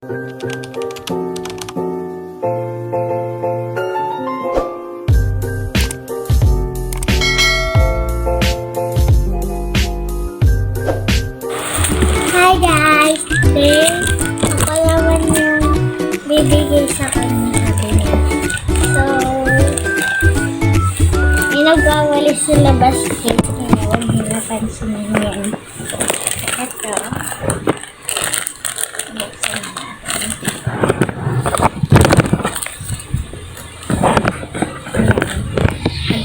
Hi guys! Today, ako naman yung bibigay sa kanya sabi niya. So, may nagwawalis sa labas cake niya. Huwag niyo napansinin yan. Ito. Buksan natin.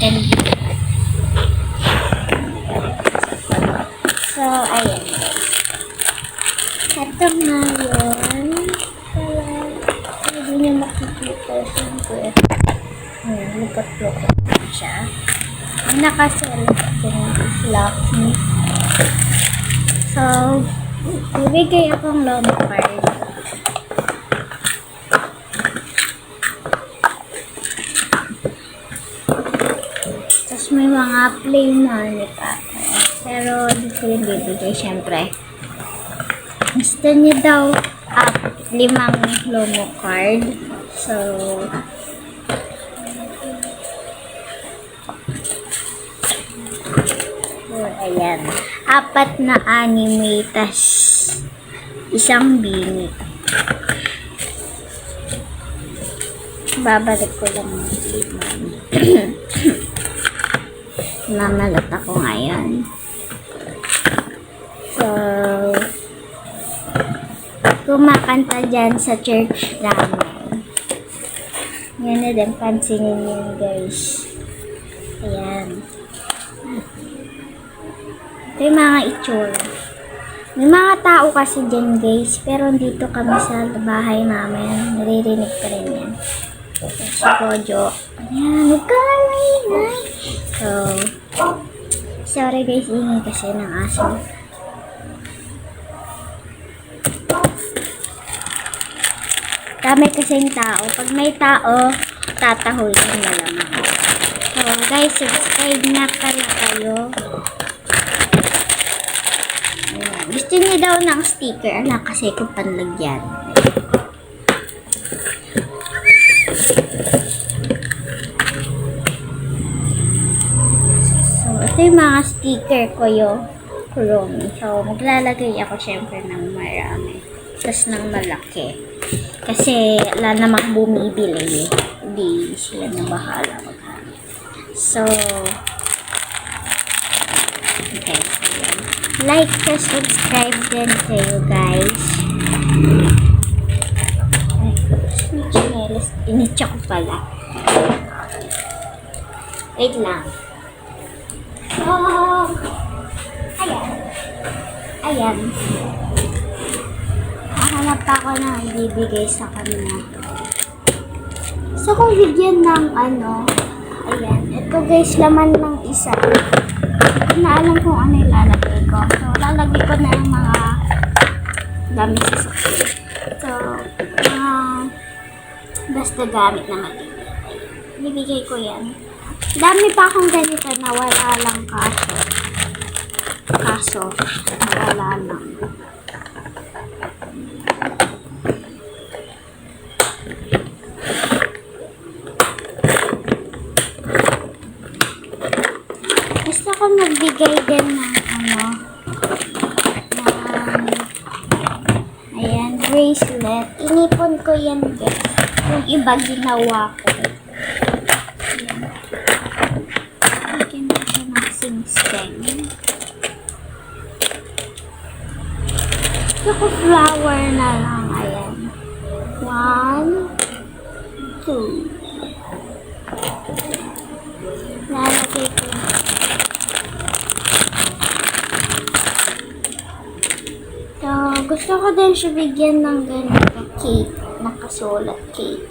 Ayan. So, ayan. Ito nga yun. Hindi niyo makikita. Siyempre. Ayan, lupot-lupot na siya. Ang nakasalit din is Locksmith. So, bibigay akong loan card. Tapos may mga play money pa. Pero, di ko yung bibigay, syempre. Gusto niya daw 5 Lomo card. So, ayan. 4 na anime, tas 1 bini. Babalik ko lang yung namalat ako ngayon. So, kumakanta dyan sa church namin. Yan na din, pansinin yun guys. Ayan. Ito yung mga itsura. May mga tao kasi dyan guys, pero dito kami sa bahay namin. Naririnig pa rin yan. Si Kojo. Ayan, nagkaingay. So, sorry guys, ingay kasi ng aso. Dami kasing tao. Pag may tao, tatahulin na lang. So, guys, subscribe na pala kayo. Ayan. Gusto niyo daw ng sticker. Ala, kasi kung panlagyan. So, ito yung mga sticker ko yung Kuromi. So, maglalagay ako syempre ng marami. Tapos ng malaki. Kasi wala namang bumibili. Hindi sila na bahala maghanap. So, okay. Ayan. Like and subscribe din kayo guys. Ay, chinelas. Initsa ko pala. Wait lang. Oh! Ayan. Ayan. Hanap ako na ibibigay sa kanya. So, kung bigyan ng ayan. Ito guys, laman ng isa. Hindi na alam kung ano ilalagay ko. So, lalagay ko na yung mga gamit sa sukli. So, mga basta gamit na magiging. Ibibigay ko yan. Dami pa akong ganito na wala lang kaso. Wala lang. Gusto ko magbigay din ng ayan, bracelet. Inipon ko yan guys. Yung iba ginawa ko. Ayan. Lagyan ko siya ng sing-sing. Gusto ko flower na lang. Ayan. 1, 2. Lalagay ko. So, gusto ko din siya bigyan ng ganito cake. Nakasulat cake.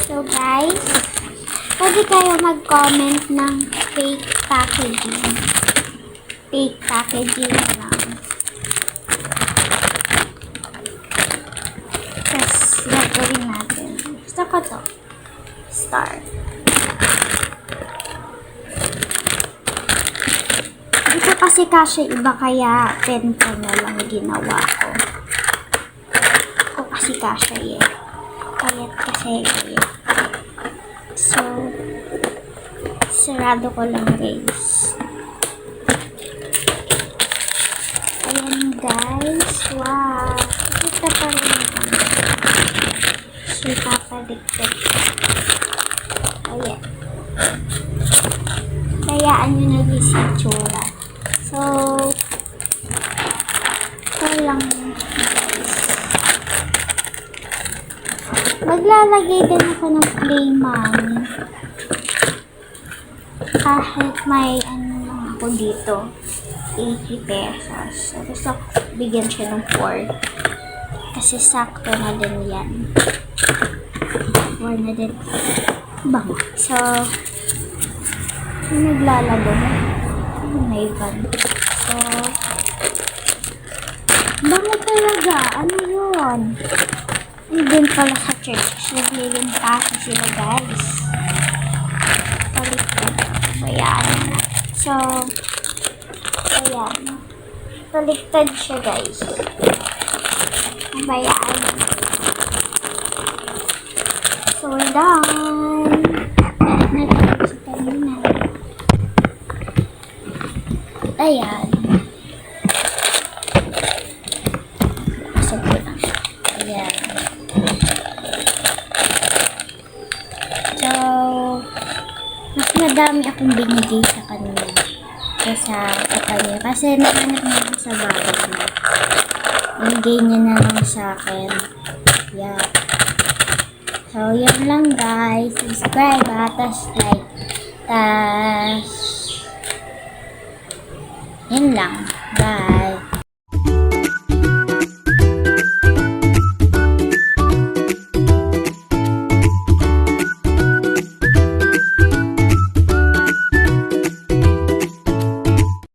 So, guys, pwede kayo mag-comment ng fake packaging. Fake packaging lang. Tapos, gagawin natin. Gusto ko to. Star. Hindi ko kasi kasya iba kaya 10 na lang ginawa ko. Ako kasi kasya eh. Kayat kasi eh. So, sarado ko lang guys. Ayan guys. Wow. Kita pa rin ako. So, papaligtad. Ayan. Kayaan nyo na yung itsura. So, ito lang guys. Maglalagay din ako ng play money. Kahit may ano lang ako dito. 80 pesos. So, gusto ko bigyan siya ng 4. Kasi sakto na din yan. 4 na din. Bang. So, naglalaro. May van. So, bango talaga. Ano yun? Hindi pala sa church. Naglilimpas sila guys. Paligtad. Bayaan na. So, ayan. Paligtad siya guys. Bayaan na. So, we're done. Natapos sa kanina. Ayan. Pasok ko lang. Ayan. So, mas madami akong binigay sa kanila kaysa sa kanya. Kasi nahanap na ako sa bahay niya. Binigay niya na lang sa akin. Yeah. So, yun lang guys. Subscribe tas like. Tas, yun lang. Bye.